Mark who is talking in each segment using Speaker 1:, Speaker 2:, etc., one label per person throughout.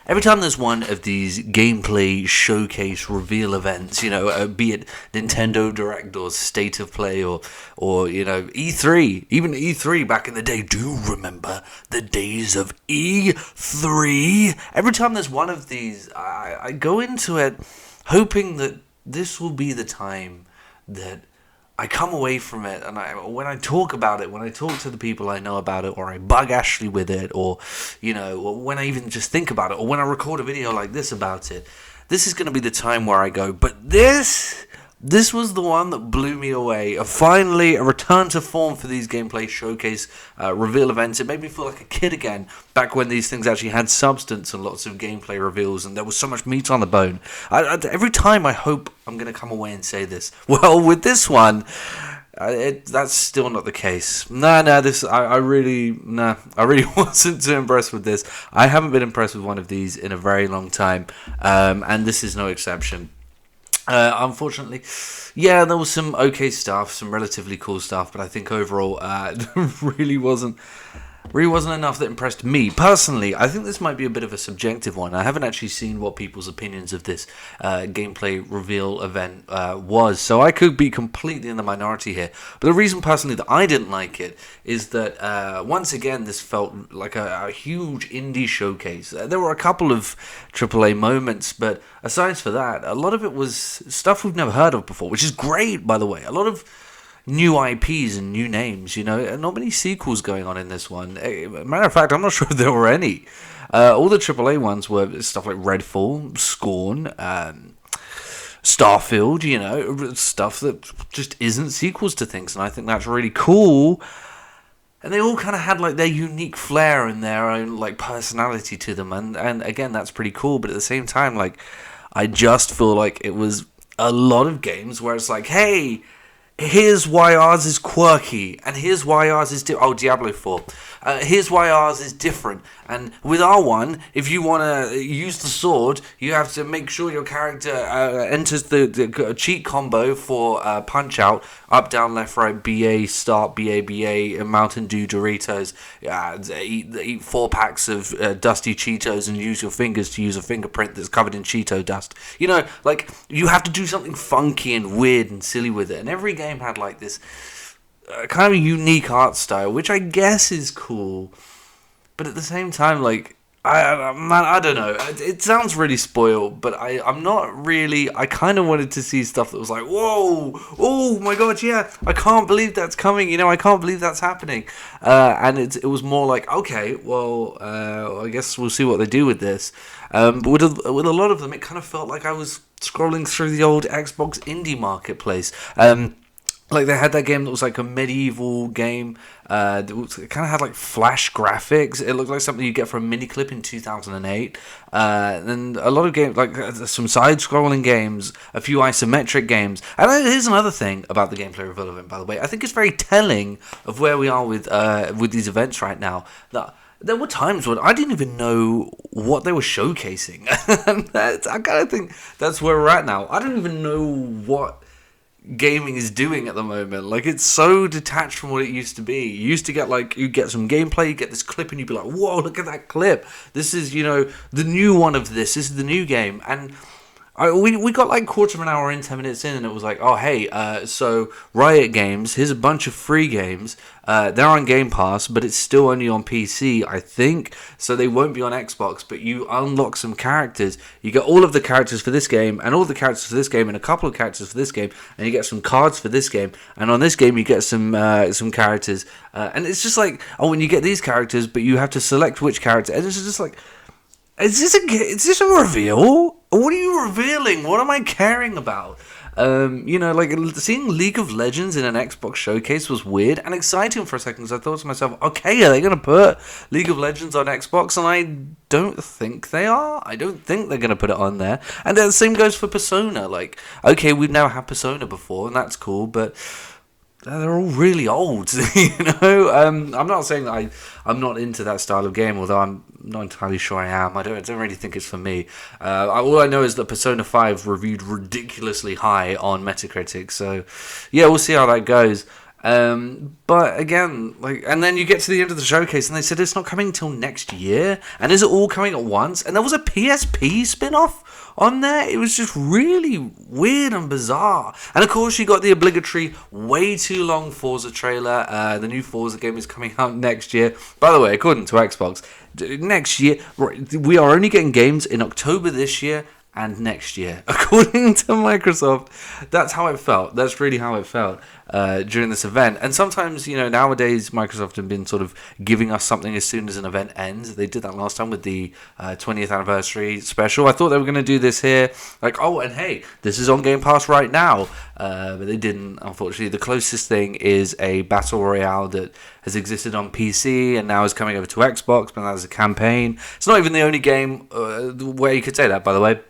Speaker 1: every time there's one of these gameplay showcase reveal events, be it Nintendo Direct or State of Play or E3, even E3 back in the day. Do you remember the days of E3? Every time there's one of these, I go into it hoping that this will be the time that I come away from it, and when I talk about it, when I talk to the people I know about it, or I bug Ashley with it, or when I even just think about it, or when I record a video like this about it, this is going to be the time where I go, but this was the one that blew me away. Finally, a return to form for these gameplay showcase reveal events. It made me feel like a kid again, back when these things actually had substance and lots of gameplay reveals, and there was so much meat on the bone. Every time I hope I'm going to come away and say this. Well, with this one, that's still not the case. I really wasn't too impressed with this. I haven't been impressed with one of these in a very long time, and this is no exception. Unfortunately, there was some okay stuff, some relatively cool stuff, but I think overall, really wasn't enough that impressed me. Personally, I think this might be a bit of a subjective one. I haven't actually seen what people's opinions of this gameplay reveal event was, so I could be completely in the minority here. But the reason personally that I didn't like it is that, once again, this felt like a huge indie showcase. There were a couple of AAA moments, but aside from that, a lot of it was stuff we've never heard of before, which is great, by the way. A lot of new IPs and new names, not many sequels going on in this one. Matter of fact, I'm not sure if there were any. All the AAA ones were stuff like Redfall, Scorn, Starfield, stuff that just isn't sequels to things, and I think that's really cool. And they all kind of had like their unique flair and their own like personality to them, and again, that's pretty cool. But at the same time, like, I just feel like it was a lot of games where it's like, hey, here's why ours is quirky, and here's why ours is Diablo 4. Here's why ours is different. And with our one, if you want to use the sword, you have to make sure your character enters the cheat combo for punch out, up, down, left, right, BA, start, BA, Mountain Dew, Doritos. Eat 4 packs of dusty Cheetos and use your fingers to use a fingerprint that's covered in Cheeto dust. Like, you have to do something funky and weird and silly with it. And every game had like this kind of a unique art style, which I guess is cool, but at the same time, like, I don't know. It sounds really spoiled, but I'm not really. I kind of wanted to see stuff that was like, whoa, oh my god, yeah, I can't believe that's coming. I can't believe that's happening. And it was more like, okay, well, I guess we'll see what they do with this. But with a lot of them, it kind of felt like I was scrolling through the old Xbox indie marketplace. Like, they had that game that was like a medieval game. It kind of had like flash graphics. It looked like something you get from a Miniclip in 2008. And a lot of games, like some side-scrolling games, a few isometric games. And here's another thing about the gameplay reveal event, by the way. I think it's very telling of where we are with these events right now. That there were times when I didn't even know what they were showcasing. And I kind of think that's where we're at now. I don't even know what gaming is doing at the moment. Like, it's so detached from what it used to be. You used to get, like, you get some gameplay, you get this clip, and you'd be like, whoa, look at that clip. This is, the new one of this. This is the new game. And we got like quarter of an hour in, 10 minutes in, and it was like, oh, hey, so Riot Games, here's a bunch of free games. They're on Game Pass, but it's still only on PC, I think, so they won't be on Xbox, but you unlock some characters. You get all of the characters for this game, and all the characters for this game, and a couple of characters for this game, and you get some cards for this game, and on this game you get some characters, and it's just like, oh, when you get these characters, but you have to select which character, and it's just like, is this a reveal? What are you revealing? What am I caring about? Like, seeing League of Legends in an Xbox showcase was weird and exciting for a second, because I thought to myself, okay, are they going to put League of Legends on Xbox? And I don't think they are. I don't think they're going to put it on there. And the same goes for Persona. Like, okay, we've never had Persona before, and that's cool, but they're all really old, I'm not saying that I'm not into that style of game, although I'm not entirely sure I am. I don't really think it's for me. All I know is that Persona 5 reviewed ridiculously high on Metacritic, so yeah, we'll see how that goes. But again, and then you get to the end of the showcase and they said it's not coming until next year. And is it all coming at once? And there was a PSP spin-off on there. It was just really weird and bizarre. And of course, you got the obligatory way too long Forza trailer. The new Forza game is coming out next year. By the way, according to Xbox, next year, we are only getting games in October this year and next year, according to Microsoft. That's how it felt. That's really how it felt during this event. And sometimes, nowadays Microsoft have been sort of giving us something as soon as an event ends. They did that last time with the 20th anniversary special. I thought they were going to do this here, and hey, this is on Game Pass right now. But they didn't, unfortunately. The closest thing is a Battle Royale that has existed on PC and now is coming over to Xbox, but that is a campaign. It's not even the only game where you could say that, by the way.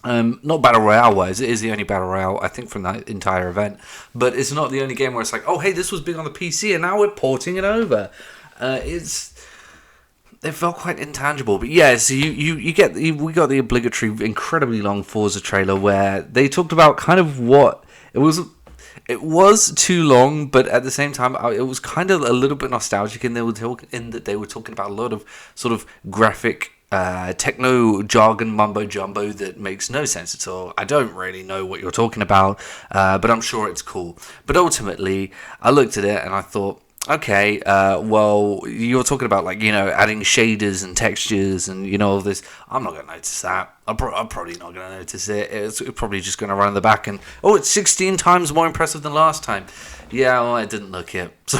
Speaker 1: Not Battle Royale wise, it is the only Battle Royale I think from that entire event, but it's not the only game where it's like, oh hey, this was big on the PC and now we're porting it over. It felt quite intangible, but yeah, so we got the obligatory incredibly long Forza trailer where they talked about kind of what it was. It was too long, but at the same time, it was kind of a little bit nostalgic, and they were talking about a lot of sort of graphic techno jargon mumbo jumbo that makes no sense at all. I don't really know what you're talking about, but I'm sure it's cool. But ultimately, I looked at it and I thought, okay, well, you're talking about adding shaders and textures and all this. I'm not going to notice that. I'm probably not going to notice it. It's probably just going to run in the back and, it's 16 times more impressive than last time. Yeah, well, I didn't look it. So,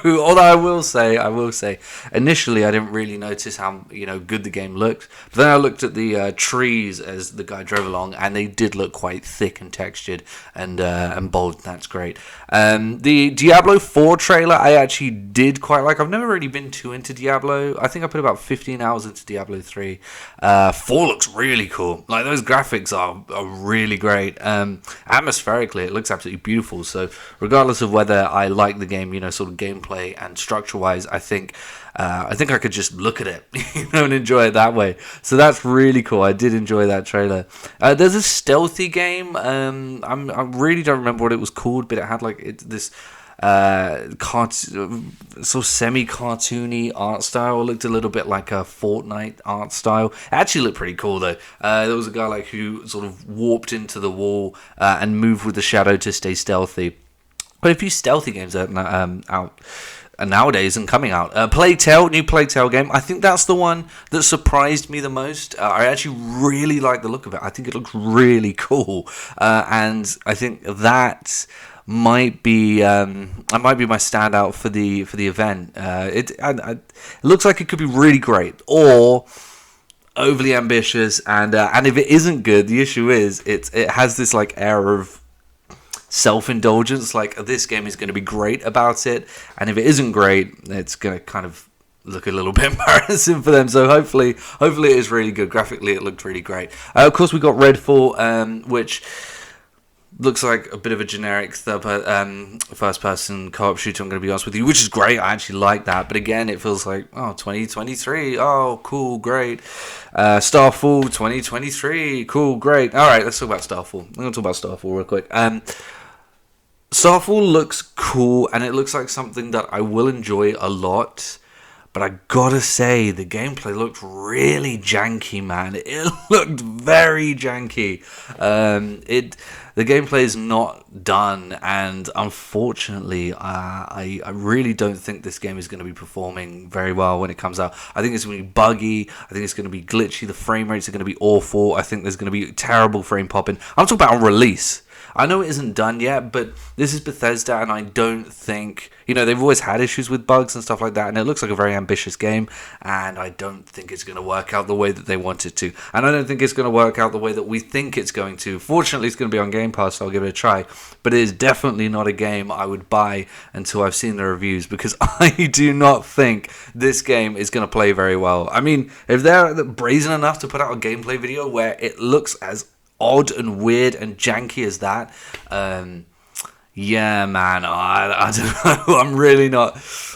Speaker 1: although I will say, initially I didn't really notice how good the game looked. But then I looked at the trees as the guy drove along, and they did look quite thick and textured and bold. That's great. The Diablo 4 trailer I actually did quite like. I've never really been too into Diablo. I think I put about 15 hours into Diablo 3. 4 looks really cool. Those graphics are really great. Atmospherically, it looks absolutely beautiful. So regardless of whether I like the game, sort of gameplay and structure-wise, I think I could just look at it, and enjoy it that way. So that's really cool. I did enjoy that trailer. There's a stealthy game. I really don't remember what it was called, but it had this sort of semi-cartoony art style. It looked a little bit like a Fortnite art style. It actually looked pretty cool though. There was a guy who sort of warped into the wall and moved with the shadow to stay stealthy. But a few stealthy games are out nowadays and coming out. New Plague Tale game. I think that's the one that surprised me the most. I actually really like the look of it. I think it looks really cool, and I think that might be my standout for the event. It looks like it could be really great or overly ambitious, and if it isn't good, the issue is it has this air of self-indulgence, this game is going to be great about it, and if it isn't great, it's going to kind of look a little bit embarrassing for them. So hopefully it is really good. Graphically, it looked really great. Of course, we got Redfall, which looks like a bit of a generic first-person co-op shooter, I'm going to be honest with you, which is great. I actually like that. But again, it feels like, 2023. Oh, cool, great. Starfall 2023. Cool, great. All right, let's talk about Starfall. I'm going to talk about Starfall real quick. Starfall looks cool, and it looks like something that I will enjoy a lot. But I gotta say, the gameplay looked really janky, man. It looked very janky. The gameplay is not done, and unfortunately, I really don't think this game is going to be performing very well when it comes out. I think it's going to be buggy. I think it's going to be glitchy. The frame rates are going to be awful. I think there's going to be terrible frame popping. I'm talking about on release. I know it isn't done yet, but this is Bethesda, and I don't think... they've always had issues with bugs and stuff like that, and it looks like a very ambitious game, and I don't think it's going to work out the way that they want it to. And I don't think it's going to work out the way that we think it's going to. Fortunately, it's going to be on Game Pass, so I'll give it a try. But it is definitely not a game I would buy until I've seen the reviews, because I do not think this game is going to play very well. I mean, if they're brazen enough to put out a gameplay video where it looks as odd and weird and janky as that, Yeah, man, I don't know.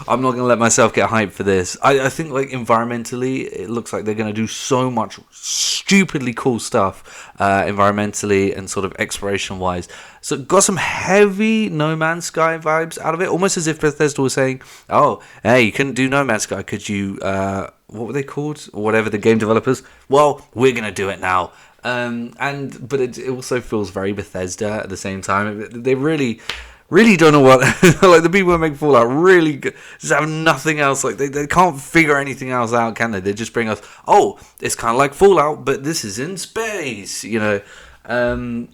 Speaker 1: I'm not going to let myself get hyped for this. I think, like, environmentally, it looks like they're going to do so much stupidly cool stuff, environmentally and sort of exploration-wise. So, got some heavy No Man's Sky vibes out of it, almost as if Bethesda was saying, oh, hey, you couldn't do No Man's Sky, could you, what were they called? Or whatever, the game developers? Well, we're going to do it now. But it also feels very Bethesda at the same time. They really don't know what like the people who make Fallout really just have nothing else. Like they can't figure anything else out, can they? They just bring us, oh, it's kind of like Fallout, but this is in space. I'm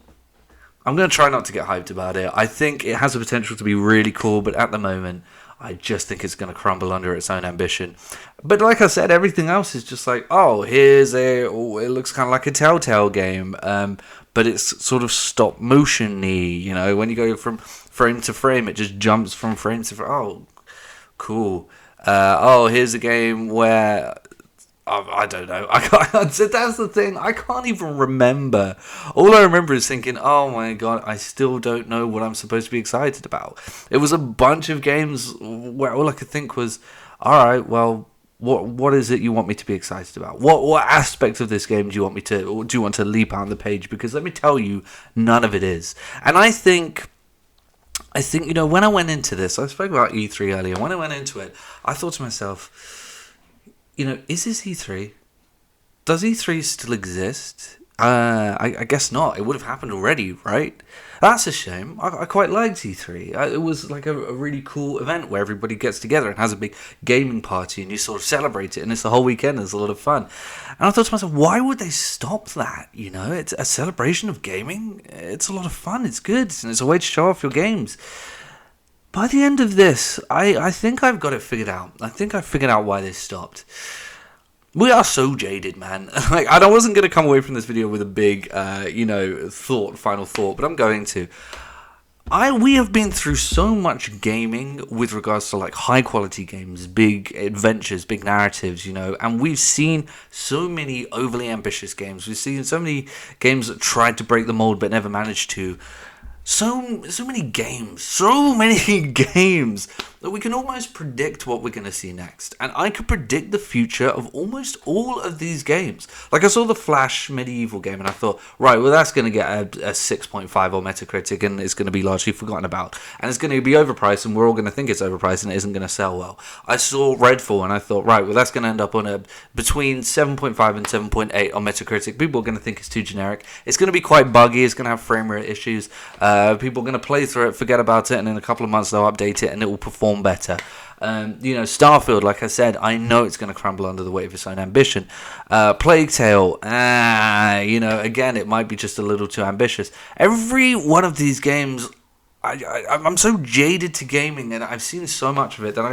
Speaker 1: gonna try not to get hyped about it. I think it has the potential to be really cool, but at the moment, I just think it's going to crumble under its own ambition. But like I said, everything else is just like, it looks kind of like a Telltale game, but it's sort of stop motion-y, when you go from frame to frame, it just jumps from frame to frame. Oh, cool. Here's a game where... I don't know. That's the thing. I can't even remember. All I remember is thinking, oh my god, I still don't know what I'm supposed to be excited about. It was a bunch of games where all I could think was, alright, well, what is it you want me to be excited about? What aspect of this game do you want to leap out on the page? Because let me tell you, none of it is. And I think, when I went into this, I spoke about E3 earlier. When I went into it, I thought to myself, is this E3? Does E3 still exist? I guess not. It would have happened already, right? That's a shame. I quite liked E3. It was like a really cool event where everybody gets together and has a big gaming party and you sort of celebrate it, and it's the whole weekend. It's a lot of fun. And I thought to myself, why would they stop that? It's a celebration of gaming. It's a lot of fun. It's good. And it's a way to show off your games. By the end of this, I think I've got it figured out. I think I've figured out why they stopped. We are so jaded, man. I wasn't going to come away from this video with a big, final thought, but I'm going to. We have been through so much gaming with regards to like high quality games, big adventures, big narratives, and we've seen so many overly ambitious games. We've seen so many games that tried to break the mold but never managed to. So many games that we can almost predict what we're going to see next. And I could predict the future of almost all of these games. Like I saw the Flash medieval game and I thought, right, well that's going to get a 6.5 on Metacritic and it's going to be largely forgotten about. And it's going to be overpriced and we're all going to think it's overpriced and it isn't going to sell well. I saw Redfall and I thought, right, well that's going to end up on between 7.5 and 7.8 on Metacritic. People are going to think it's too generic. It's going to be quite buggy. It's going to have frame rate issues. People are going to play through it, forget about it, and in a couple of months they'll update it and it will perform better. Starfield, like I said, I know it's going to crumble under the weight of its own ambition. Plague Tale, again, it might be just a little too ambitious. Every one of these games, I'm so jaded to gaming and I've seen so much of it that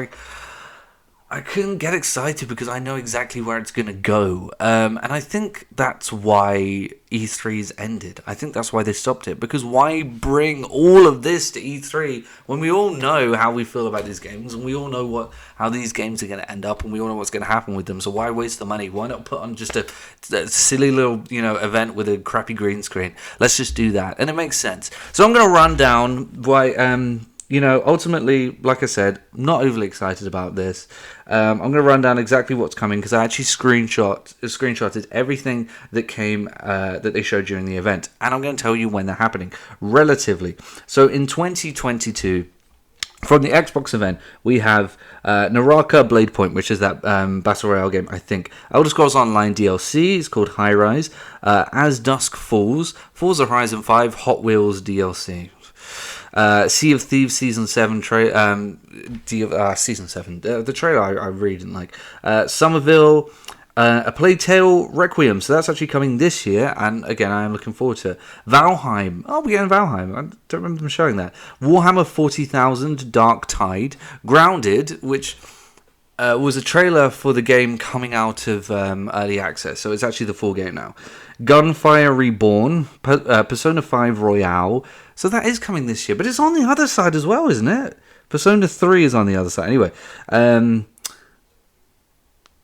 Speaker 1: I couldn't get excited because I know exactly where it's going to go. And I think that's why E3's ended. I think that's why they stopped it. Because why bring all of this to E3 when we all know how we feel about these games and we all know how these games are going to end up and we all know what's going to happen with them. So why waste the money? Why not put on just a silly little event with a crappy green screen? Let's just do that. And it makes sense. So I'm going to run down why... ultimately, like I said, not overly excited about this. I'm going to run down exactly what's coming because I actually screenshotted everything that came that they showed during the event, and I'm going to tell you when they're happening relatively. So in 2022, from the Xbox event, we have Naraka Blade Point, which is that Battle Royale game, I think. Elder Scrolls Online DLC is called High Rise. As Dusk Falls, Forza Horizon 5 Hot Wheels DLC. Sea of Thieves Season 7 Season 7 the trailer I really didn't like. Somerville, A Plague Tale Requiem, so that's actually coming this year, and again I am looking forward to it. Valheim, we're getting Valheim, I don't remember them showing that. Warhammer 40,000 Dark Tide, Grounded, which was a trailer for the game coming out of early access, so it's actually the full game now. Gunfire Reborn, Persona 5 Royale, so that is coming this year, but it's on the other side as well, isn't it? Persona 3 is on the other side. Anyway,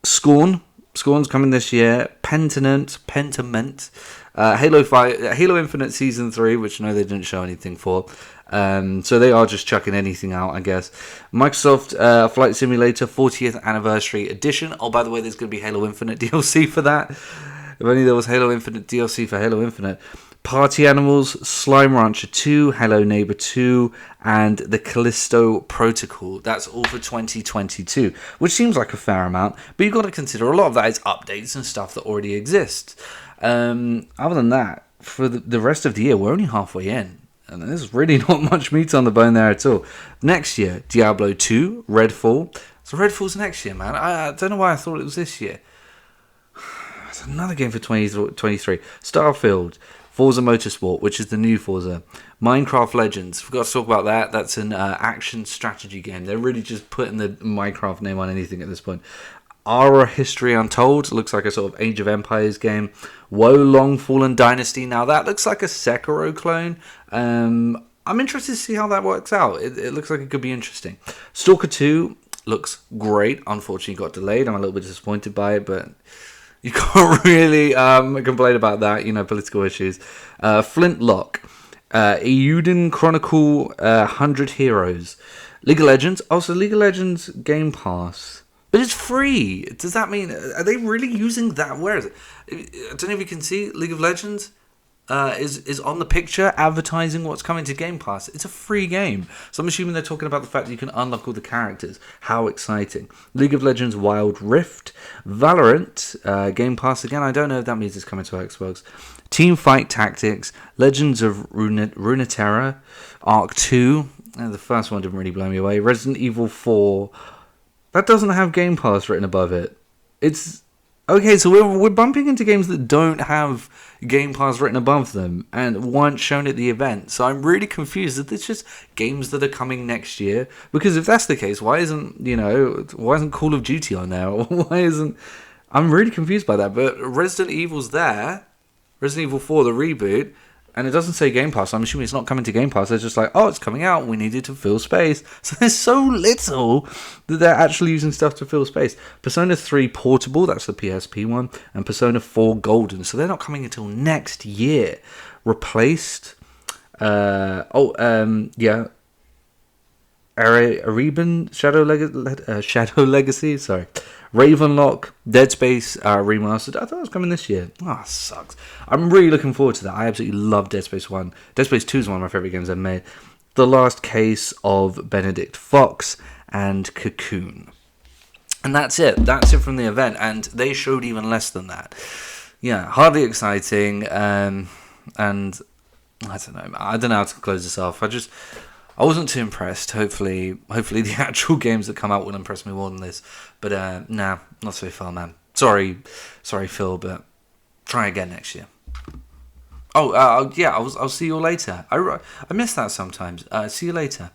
Speaker 1: Scorn, Scorn's coming this year. Pentiment. Halo Infinite Season 3, which no, they didn't show anything for. So they are just chucking anything out, I guess. Microsoft Flight Simulator 40th Anniversary Edition. Oh, by the way, there's going to be Halo Infinite DLC for that. If only there was Halo Infinite DLC for Halo Infinite. Party Animals, Slime Rancher 2, Hello Neighbor 2, and the Callisto Protocol. That's all for 2022, which seems like a fair amount, but you've got to consider a lot of that is updates and stuff that already exists. Other than that, for the rest of the year, we're only halfway in, and there's really not much meat on the bone there at all. Next year, Diablo 2, Redfall. So Redfall's next year, man. I don't know why I thought it was this year. It's another game for 2023. Starfield. Forza Motorsport, which is the new Forza. Minecraft Legends. Forgot to talk about that. That's an action strategy game. They're really just putting the Minecraft name on anything at this point. Ara History Untold. Looks like a sort of Age of Empires game. Wo Long Fallen Dynasty. Now that looks like a Sekiro clone. I'm interested to see how that works out. It looks like it could be interesting. Stalker 2 looks great. Unfortunately got delayed. I'm a little bit disappointed by it, but you can't really complain about that, political issues. Flintlock, Euden Chronicle 100 Heroes, League of Legends. Also, League of Legends Game Pass. But it's free. Does that mean... Are they really using that? Where is it? I don't know if you can see. League of Legends is on the picture advertising what's coming to Game Pass. It's a free game. So I'm assuming they're talking about the fact that you can unlock all the characters. How exciting. League of Legends Wild Rift. Valorant. Game Pass again. I don't know if that means it's coming to Xbox. Team Fight Tactics. Legends of Runeterra. Arc 2. The first one didn't really blow me away. Resident Evil 4. That doesn't have Game Pass written above it. It's... Okay, so we're bumping into games that don't have Game Pass written above them and weren't shown at the event. So I'm really confused that it's just games that are coming next year. Because if that's the case, why isn't Call of Duty on there? Why isn't... I'm really confused by that. But Resident Evil's there. Resident Evil 4, the reboot. And it doesn't say Game Pass. I'm assuming it's not coming to Game Pass. They're just like, oh, it's coming out. We needed to fill space. So there's so little that they're actually using stuff to fill space. Persona 3 Portable, that's the PSP one. And Persona 4 Golden. So they're not coming until next year. Replaced. Ereban Shadow Legacy. Sorry. Ravenlock, Dead Space Remastered. I thought it was coming this year. Oh, sucks. I'm really looking forward to that. I absolutely love Dead Space 1. Dead Space 2 is one of my favourite games I've made. The Last Case of Benedict Fox and Cocoon. And that's it. That's it from the event. And they showed even less than that. Yeah, hardly exciting. And I don't know. I don't know how to close this off. I wasn't too impressed. Hopefully the actual games that come out will impress me more than this. But nah, not so far, man. Sorry, Phil, but try again next year. Oh, yeah, I'll see you all later. I miss that sometimes. See you later.